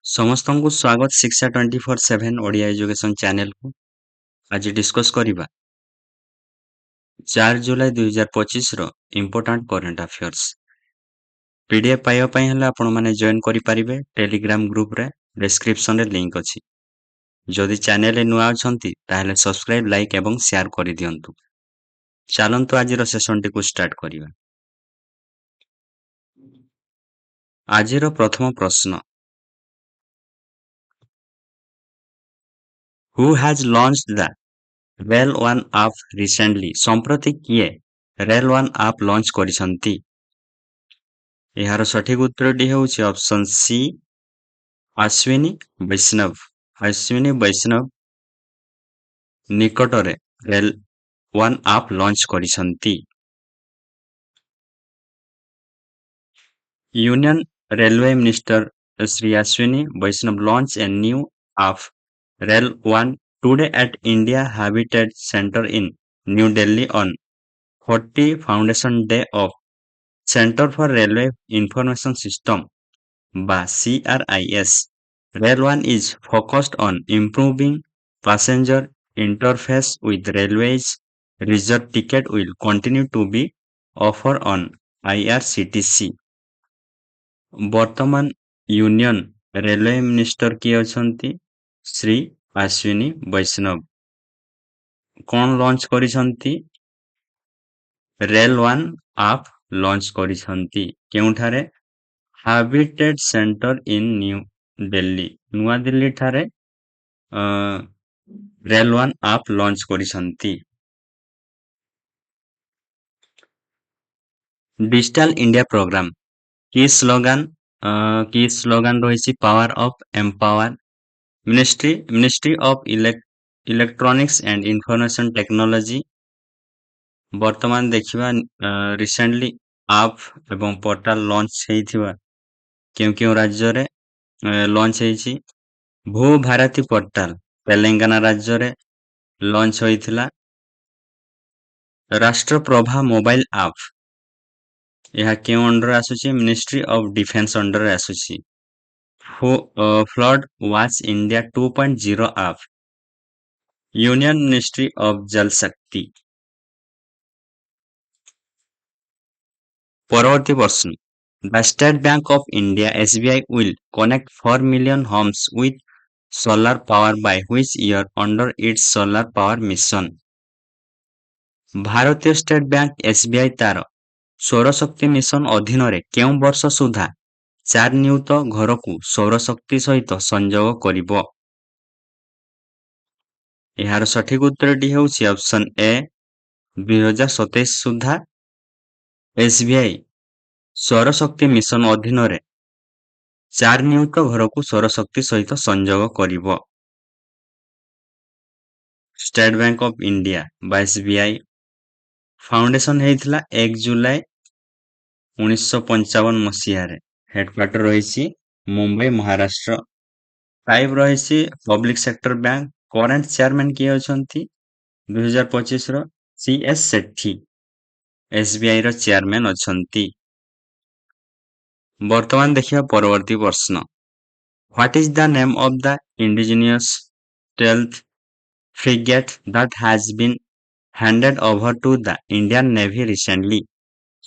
ସମସ୍ତଙ୍କୁ ସ୍ୱାଗତ ଶିକ୍ଷା 24/7 ଓଡ଼ିଆ ଏଜୁକେସନ ଚ୍ୟାନେଲକୁ। ଆଜି ଡିସ୍କସ୍ କରିବା 4 ଜୁଲାଇ 2025ର ଇମ୍ପୋର୍ଟାଣ୍ଟ କରେଣ୍ଟ ଆଫେୟର୍ସ। PDF ପାଇବା ପାଇଁ ହେଲେ ଆପଣମାନେ ଜଏନ୍ କରିପାରିବେ ଟେଲିଗ୍ରାମ ଗ୍ରୁପରେ, ଡେସ୍କ୍ରିପ୍ସନରେ ଲିଙ୍କ ଅଛି। ଯଦି ଚ୍ୟାନେଲରେ ନୂଆ ଅଛନ୍ତି ତାହେଲେ ସବସ୍କ୍ରାଇବ, ଲାଇକ୍ ଏବଂ ସେୟାର କରିଦିଅନ୍ତୁ। ଚାଲନ୍ତୁ ଆଜିର ସେସନଟିକୁ ଷ୍ଟାର୍ଟ କରିବା। ଆଜିର ପ୍ରଥମ ପ୍ରଶ୍ନ, Who has launched the Rail One app recently? ସମ୍ପ୍ରତି କିଏ ରେଲ୍ ୱାନ୍ ଆପ୍ ଲଞ୍ଚ କରିଛନ୍ତି? ଏହାର ସଠିକ ଉତ୍ତରଟି ହେଉଛି ଅପସନ ସି, ଅଶ୍ୱିନୀ ବୈଷ୍ଣବ। ଅଶ୍ୱିନୀ ବୈଷ୍ଣବ ନିକଟରେ ରେଲ୍ ୱାନ୍ ଆପ୍ ଲଞ୍ଚ କରିଛନ୍ତି। Union Railway Minister Sri Ashwini Vaishnav launched a new app, Rail One, today at India Habitat Center in New Delhi on 40 Foundation Day of Center for Railway Information System by CRIS. Rail One is focused on improving passenger interface with railways. Reserved ticket will continue to be offered on IRCTC. ବର୍ତ୍ତମାନ union railway minister କିଏ ଅଛନ୍ତି? ଶ୍ରୀ ଅଶ୍ୱିନୀ ବୈଷ୍ଣବ। କଣ launch କରିଛନ୍ତି? Rail one app launch କରିଛନ୍ତି। କେଉଁଠାରେ? Habitat centre in new Delhi, ନୂଆଦିଲ୍ଲୀ ଠାରେ rail one app launch କରିଛନ୍ତି। ଡିଜିଟାଲ ଇଣ୍ଡିଆ ପ୍ରୋଗ୍ରାମ କି ସ୍ଲୋଗାନ ରହିଛି? Power of empower. Ministry of electronics and information technology. ବର୍ତ୍ତମାନ ଦେଖିବା ରିସେଣ୍ଟଲି ଆପ୍ ଏବଂ ପୋର୍ଟାଲ ଲଞ୍ଚ ହେଇଥିବା କେଉଁ କେଉଁ ରାଜ୍ୟରେ ଲଞ୍ଚ ହେଇଛି? ଭୂ ଭାରତୀ ପୋର୍ଟାଲ ତେଲେଙ୍ଗାନା ରାଜ୍ୟରେ ଲଞ୍ଚ ହୋଇଥିଲା। ରାଷ୍ଟ୍ରପ୍ରଭା ମୋବାଇଲ ଆପ୍, ଏହା କେଉଁ ଅଣ୍ଡରରେ ଆସୁଛି? ମିନିଷ୍ଟ୍ରି ଅଫ୍ ଡିଫେନ୍ସ ଅଣ୍ଡରରେ ଆସୁଛି। Flood watch India 2.0 app, union ministry of Jal Shakti. ପରବର୍ତ୍ତୀ ପ୍ରଶ୍ନ, The State Bank of India SBI will connect 4 million homes with solar power by which year under its solar power mission? ଭାରତୀୟ state bank SBI ତାର ସୌରଶକ୍ତି mission ଅଧୀନରେ କେଉଁ ବର୍ଷ ସୁଦ୍ଧା 4 ନିୟୁତ ଘରକୁ ସୌରଶକ୍ତି ସହିତ ସଂଯୋଗ କରିବ? ଏହାର ସଠିକ ଉତ୍ତରଟି ହେଉଛି ଅପସନ ଏ, 2027 ସୁଦ୍ଧା SBI ସୌରଶକ୍ତି ମିଶନ ଅଧୀନରେ 4 ନିୟୁତ ଘରକୁ ସୌରଶକ୍ତି ସହିତ ସଂଯୋଗ କରିବ। ଷ୍ଟେଟ ବ୍ୟାଙ୍କ ଅଫ ଇଣ୍ଡିଆ ବା SBI ଫାଉଣ୍ଡେସନ ହେଇଥିଲା 1 ଜୁଲାଇ 1955 ମସିହାରେ। ହେଡକ୍ୱାର୍ଟର ରହିଛି ମୁମ୍ବାଇ, ମହାରାଷ୍ଟ୍ର। ଟାଇପ ରହିଛି public sector bank. Current chairman କିଏ ଅଛନ୍ତି 2025ର? CS ସେଠୀ SBI ର ଚେୟାରମ୍ୟାନ ଅଛନ୍ତି। ବର୍ତ୍ତମାନ ଦେଖିବା ପରବର୍ତ୍ତୀ ପ୍ରଶ୍ନ, What is the name of the indigenous stealth frigate that has been handed over to the Indian Navy recently?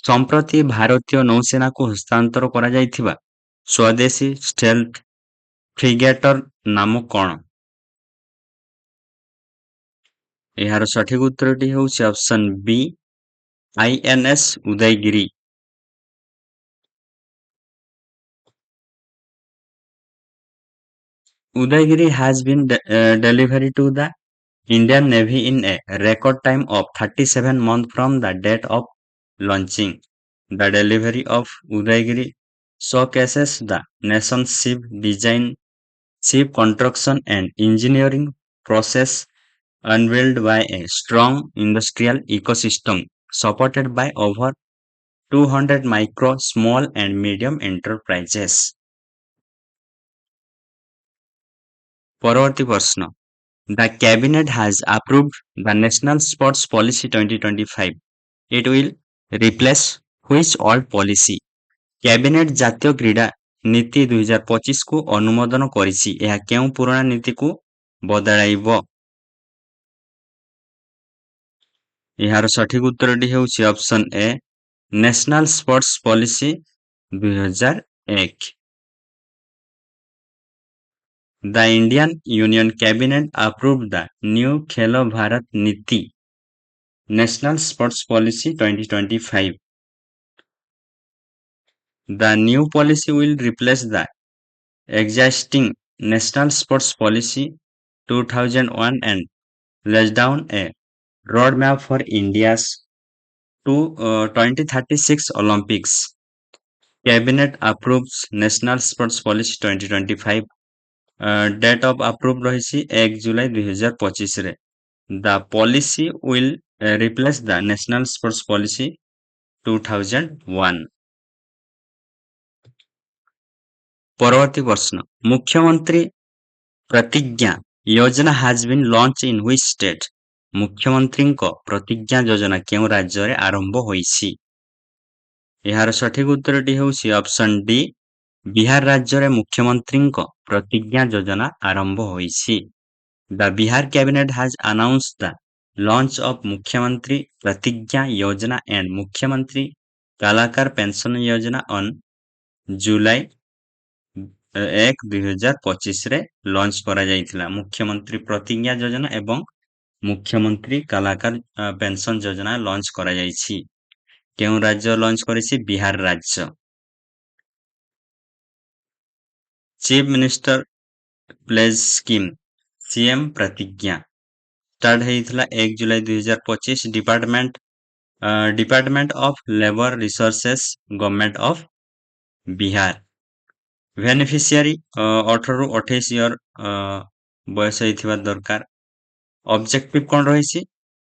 ସମ୍ପ୍ରତି ଭାରତୀୟ ନୌସେନାକୁ ହସ୍ତାନ୍ତର କରାଯାଇଥିବା ସ୍ୱଦେଶୀ ଷ୍ଟେଲ୍ଥ ଫ୍ରିଗେଟର ନାମ କଣ? ଏହାର ସଠିକ ଉତ୍ତରଟି ହେଉଛି option B, INS Udayagiri. Udayagiri has been delivered to the Indian Navy in a record time of 37 months from the date of launching. The delivery of Udayagiri showcases the nation's ship design, ship construction and engineering process unveiled by a strong industrial ecosystem supported by over 200 micro, small and medium enterprises. পরবর্তী প্রশ্ন, The Cabinet has approved the National Sports Policy 2025. It will replace which old policy? Cabinet জাতীয় ক্রীড়া ନୀତି 2025କୁ ଅନୁମୋଦନ କରିଛି। ଏହା କେଉଁ ପୁରୁଣା ନୀତିକୁ ବଦଳାଇବ? ଏହାର ସଠିକ ଉତ୍ତରଟି ହେଉଛି option A national sports policy 2001। The Indian Union Cabinet approved the new Khelo Bharat Niti, National Sports Policy 2025. The new policy will replace the existing National Sports Policy 2001 and lays down a roadmap for India's 2036 Olympics. Cabinet approves National Sports Policy 2025. Date of approve ରହିଛି 1 July 2025 ରେ। The policy will replace the National Sports Policy 2001. ପରବର୍ତ୍ତୀ ପ୍ରଶ୍ନ ମୁଖ୍ୟମନ୍ତ୍ରୀ ପ୍ରତିଜ୍ଞା योजना has been launched in which state? ମୁଖ୍ୟମନ୍ତ୍ରୀଙ୍କ ପ୍ରତିଜ୍ଞା ଯୋଜନା କେଉଁ ରାଜ୍ୟରେ ଆରମ୍ଭ ହୋଇଛି? ଏହାର ସଠିକ ଉତ୍ତରଟି ହେଉଛି ଅପସନ୍ ଡି ବିହାର ରାଜ୍ୟରେ ମୁଖ୍ୟମନ୍ତ୍ରୀଙ୍କ ପ୍ରତିଜ୍ଞା ଯୋଜନା ଆରମ୍ଭ ହୋଇଛି। The Bihar cabinet has announced the launch of Mukhyamantri Pratigya Yojana and Mukhyamantri Kalakar Pension Yojana on July 1, 2025ରେ launch କରାଯାଇଥିଲା। ମୁଖ୍ୟମନ୍ତ୍ରୀ ପ୍ରତିଜ୍ଞା ଯୋଜନା ଏବଂ ମୁଖ୍ୟମନ୍ତ୍ରୀ କଲାକାର ପେନସନ ଯୋଜନା ଲଞ୍ଚ କରାଯାଇଛି। କେଉଁ ରାଜ୍ୟ ଲଞ୍ଚ କରିଛି? ବିହାର ରାଜ୍ୟ। Chief minister pledge scheme CM ପ୍ରତିଜ୍ଞା ଷ୍ଟାର୍ଟ ହେଇଥିଲା 1 July 2025। Department of labour resources government of Bihar. Beneficiary 18 ରୁ 28 ଇୟର ବୟସ ହେଇଥିବା ଦରକାର। ଅବଜେକ୍ଟିଭ କଣ ରହିଛି?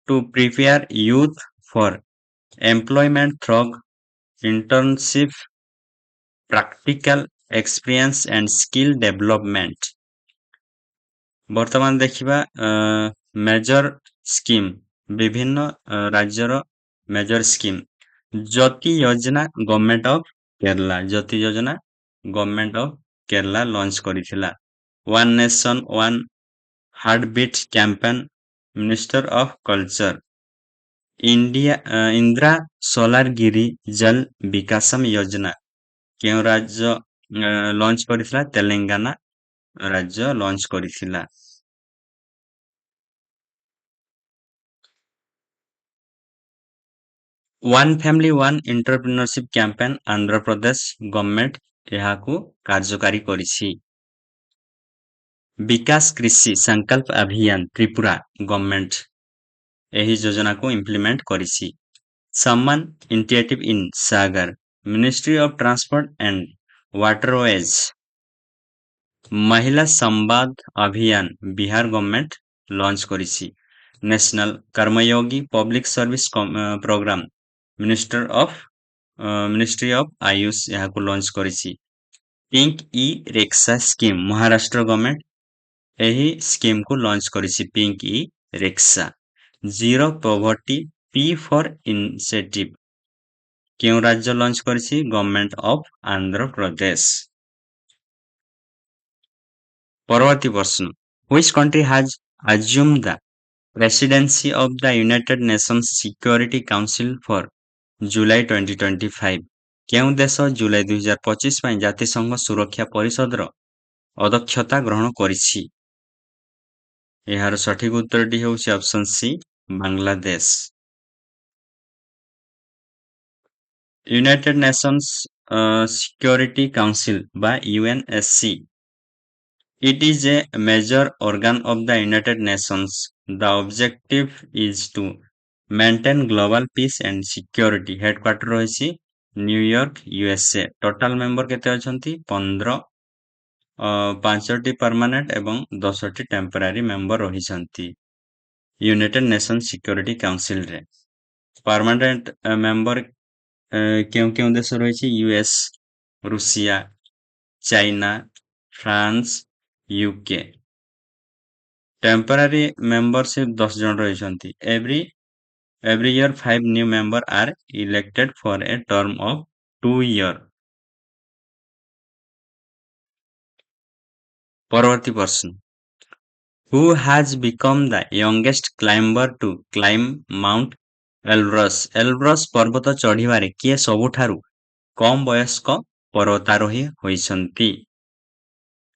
To prepare youth for employment through internship practical experience and skill development. ବର୍ତ୍ତମାନ ଦେଖିବା ମେଜର ସ୍କିମ୍ ବିଭିନ୍ନ ରାଜ୍ୟର major scheme. Jyoti Yojana government of Kerala. Jyoti Yojana government of Kerala launch କରିଥିଲା। One nation one heartbeat campaign minister of culture. Indira solar Giri Jal Vikasam ଯୋଜନା କେଉଁ ରାଜ୍ୟ ଲଞ୍ଚ କରିଥିଲା? ତେଲେଙ୍ଗାନା ରାଜ୍ୟ ଲଞ୍ଚ କରିଥିଲା। One family one entrepreneurship campaign Andhra Pradesh government ଏହାକୁ କାର୍ଯ୍ୟକାରୀ କରିଛି। ବିକାଶ କୃଷି ସଂକଳ୍ପ ଅଭିଯାନ ତ୍ରିପୁରା ଗଭର୍ଣ୍ଣମେଣ୍ଟ ଏହି ଯୋଜନାକୁ ଇମ୍ପ୍ଲିମେଣ୍ଟ କରିଛି। Samman initiative in Sagar ministry of transport and waterways. Mahila Samvad Abhiyan Bihar government launch କରିଛି। National Karmayogi public service programme ministry of AYUSH ଏହାକୁ ଲଞ୍ଚ କରିଛି। Pink e rickshaw scheme Maharashtra government ଏହି ସ୍କିମକୁ ଲଞ୍ଚ କରିଛି। Pink e rickshaw. Zero poverty P four initiative କେଉଁ ରାଜ୍ୟ launch କରିଛି? Government of Andhra Pradesh. ପରବର୍ତ୍ତୀ ପ୍ରଶ୍ନ which country has assumed the presidency of the United Nations Security Council for July 2025? କେଉଁ ଦେଶ ଜୁଲାଇ 2025 ପାଇଁ ଜାତିସଂଘ ସୁରକ୍ଷା ପରିଷଦର ଅଧ୍ୟକ୍ଷତା ଗ୍ରହଣ କରିଛି? ଏହାର ସଠିକ ଉତ୍ତରଟି ହେଉଛି option C Bangladesh. United Nations security council ବା UNSC. It is a major organ of the United Nations. The objective is to maintain global peace and security. Headquarter ରହିଛି ନ୍ୟୁୟର୍କ USA. ଟୋଟାଲ ମେମ୍ବର କେତେ ଅଛନ୍ତି? 15। 5ଟି ପରମାନେଣ୍ଟ ଏବଂ 10ଟି temporary member ରହିଛନ୍ତି United Nations security କାଉନସିଲରେ। Permanent member କେଉଁ କେଉଁ ଦେଶ ରହିଛି? US, Russia, China, France, UK. Temporary membership 10 ଜଣ ରହିଛନ୍ତି। Every year 5 new members are elected for a term of 2 years. ପରବର୍ତ୍ତୀ ପ୍ରଶ୍ନ, who has become the youngest climber to climb Mount Elbrus? Elbrus ପର୍ବତ ଚଢିବାରେ କିଏ ସବୁଠାରୁ କମ୍ ବୟସ୍କ ପର୍ବତାରୋହୀ ହୋଇଛନ୍ତି?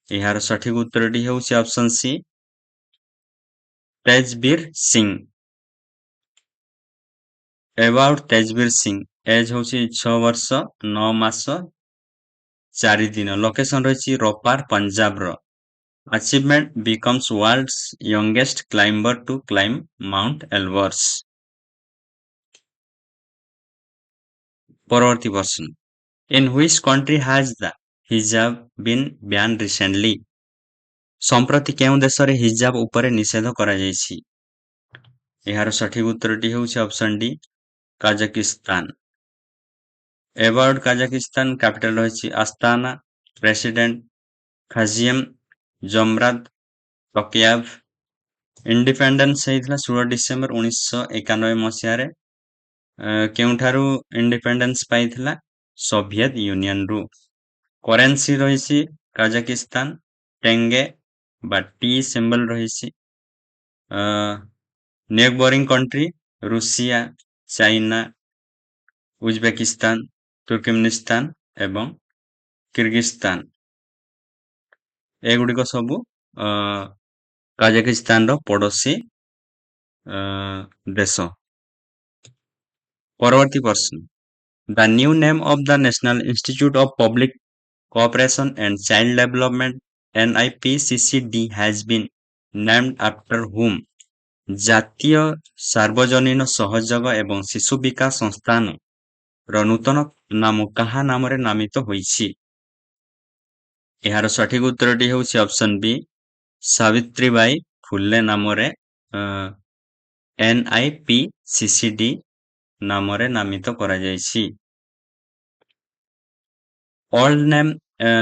ଏହାର ସଠିକ ଉତ୍ତରଟି ହେଉଛି option C, Tejveer Singh. About Tejveer Singh, age ହେଉଛି 6 ବର୍ଷ 9 ମାସ 4 ଦିନ, ଲୋକେସନ ରହିଛି ରୋପାର ପଞ୍ଜାବର। Achievement becomes world's youngest climber to climb Mount Elbrus. পরবর্তী প্রশ্ন, in which country has the hijab been banned recently? সম্প্রতি କେଉଁ ଦେଶରେ ହିଜାବ ଉପରେ ନିଷେଧ କରାଯାଇଛି? ଏହାର ସଠିକ ଉତ୍ତରଟି ହେଉଛି option D, Kazakhstan. About Kazakhstan, capital ରହିଛି ଆସ୍ତାନା, ପ୍ରେସିଡେଣ୍ଟ ଖାଜିଏମ ଜମରାଦ ଟୋକାୟେଭ। ଇଣ୍ଡିପେଣ୍ଡେନ୍ସ ହେଇଥିଲା 16 ଡିସେମ୍ବର 1991 ମସିହାରେ। କେଉଁଠାରୁ ଇଣ୍ଡିପେଣ୍ଡେନ୍ସ ପାଇଥିଲା? ସୋଭିଏତ ୟୁନିୟନରୁ। କରେନ୍ସି ରହିଛି କାଜାକିସ୍ତାନ ଟେଙ୍ଗେ ବା ଟି ସିମ୍ବଲ ରହିଛି। Neighbouring country Russia, China, Uzbekistan, Turkmenistan ଏବଂ କିର୍ଗିସ୍ତାନ। ଏଗୁଡିକ ସବୁ କାଜାକିସ୍ତାନର ପଡୋଶୀ ଦେଶ। ପରବର୍ତ୍ତୀ ପ୍ରଶ୍ନ, the new name of the National Institute of Public Cooperation and Child Development NIPCCD has been named after whom? ଜାତୀୟ ସାର୍ବଜନୀନ ସହଯୋଗ ଏବଂ ଶିଶୁ ବିକାଶ ସଂସ୍ଥାନ ର ନୂତନ ନାମ କାହା ନାମରେ ନାମିତ ହୋଇଛି? ଏହାର ସଠିକ ଉତ୍ତରଟି ହେଉଛି ଅପସନ ବି, ସାବିତ୍ରୀବାଇ ଫୁଲେ ନାମରେ NIPCCD ନାମରେ ନାମିତ କରାଯାଇଛି। Old name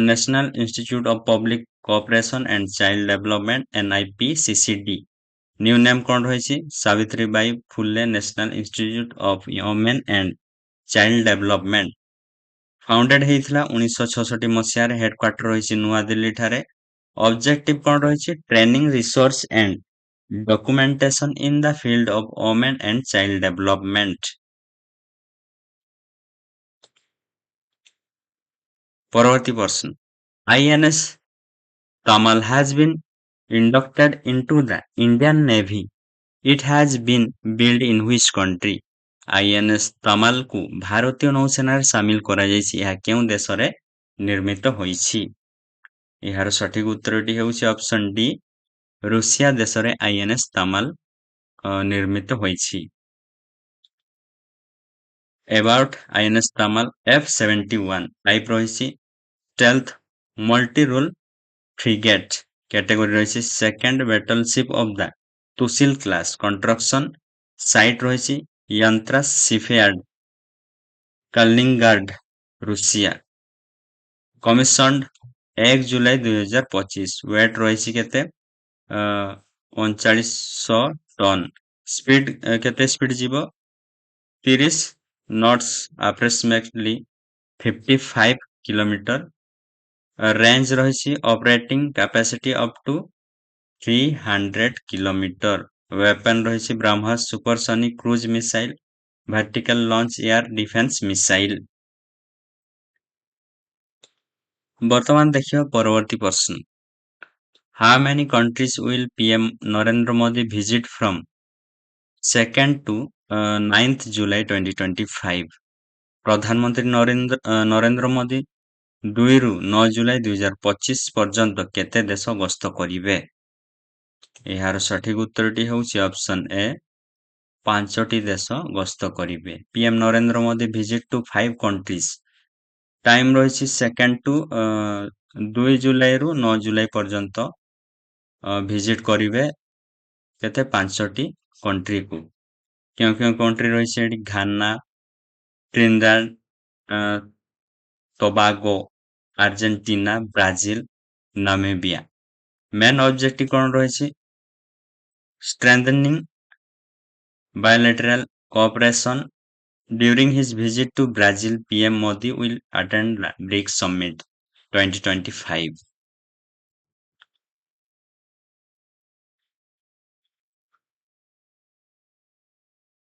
national institute of public cooperation and child development NIPCCD, new name କଣ ରହିଛି? Savitribai Phule national institute of women and child development. Founded ହେଇଥିଲା 1966 ମସିହାରେ, ହେଡକ୍ୱାର୍ଟର ରହିଛି ନୂଆଦିଲ୍ଲୀ ଠାରେ। ଅବଜେକ୍ଟିଭ କଣ ରହିଛି? Training, research and documentation in the field of women and child development. ପରବର୍ତ୍ତୀ ପ୍ରଶ୍ନ, INS Tamal has been inducted into the Indian Navy. It has been built in which country? INS ତାମାଲକୁ ଭାରତୀୟ ନୌସେନାରେ ସାମିଲ କରାଯାଇଛି। ଏହା କେଉଁ ଦେଶରେ ନିର୍ମିତ ହୋଇଛି? ଏହାର ସଠିକ ଉତ୍ତରଟି ହେଉଛି ଅପସନ ଡି, ରୁଷିଆ ଦେଶରେ INS ତାମାଲ ନିର୍ମିତ ହୋଇଛି। About INS ତାମାଲ F-71 ଟାଇପ ରହିଛି stealth multi-role frigate, category ରହିଛି second battleship of the Tushil class, construction site ରହିଛି Yantar shipyard, Kaliningrad, Russia. Commissioned 1 July 2025। Weight ରହିଛି କେତେ? 3900 ଟନ୍। ସ୍ପିଡ କେତେ ସ୍ପିଡ ଯିବ? 30 ନଟ୍ସ, ଆପ୍ରୋକ୍ସିମେଟଲି 55 କିଲୋମିଟର। ରେଞ୍ଜ ରହିଛି operating capacity up to 300 kilometre. Weapon ରହିଛି BrahMos supersonic cruise missile, vertical launch air defence missile. ବର୍ତ୍ତମାନ ଦେଖିବା ପରବର୍ତ୍ତୀ ପ୍ରଶ୍ନ, how many countries will PM Narendra Modi visit from 2nd to 9th July 2025? ପ୍ରଧାନମନ୍ତ୍ରୀ ନରେନ୍ଦ୍ର ମୋଦି 2ରୁ 9 ଜୁଲାଇ 2025 ପର୍ଯ୍ୟନ୍ତ କେତେ ଦେଶ ଗସ୍ତ କରିବେ? ଏହାର ସଠିକ ଉତ୍ତରଟି ହେଉଛି ଅପସନ ଏ, 5ଟି ଦେଶ ଗସ୍ତ କରିବେ। PM Narendra Modi visit to 5 countries। Time ରହିଛି 2nd ଟୁ 2 ଜୁଲାଇରୁ 9 ଜୁଲାଇ ପର୍ଯ୍ୟନ୍ତ ଭିଜିଟ୍ କରିବେ କେତେ? 5ଟି କଣ୍ଟ୍ରିକୁ। କେଉଁ କେଉଁ କଣ୍ଟ୍ରି ରହିଛି ଏଠି? Ghana, Trinidad, Tobago, Argentina, Brazil, Namibia. Main objective କଣ ରହିଛି? strengthening bilateral cooperation. During his visit to Brazil, PM Modi will attend the BRICS Summit 2025.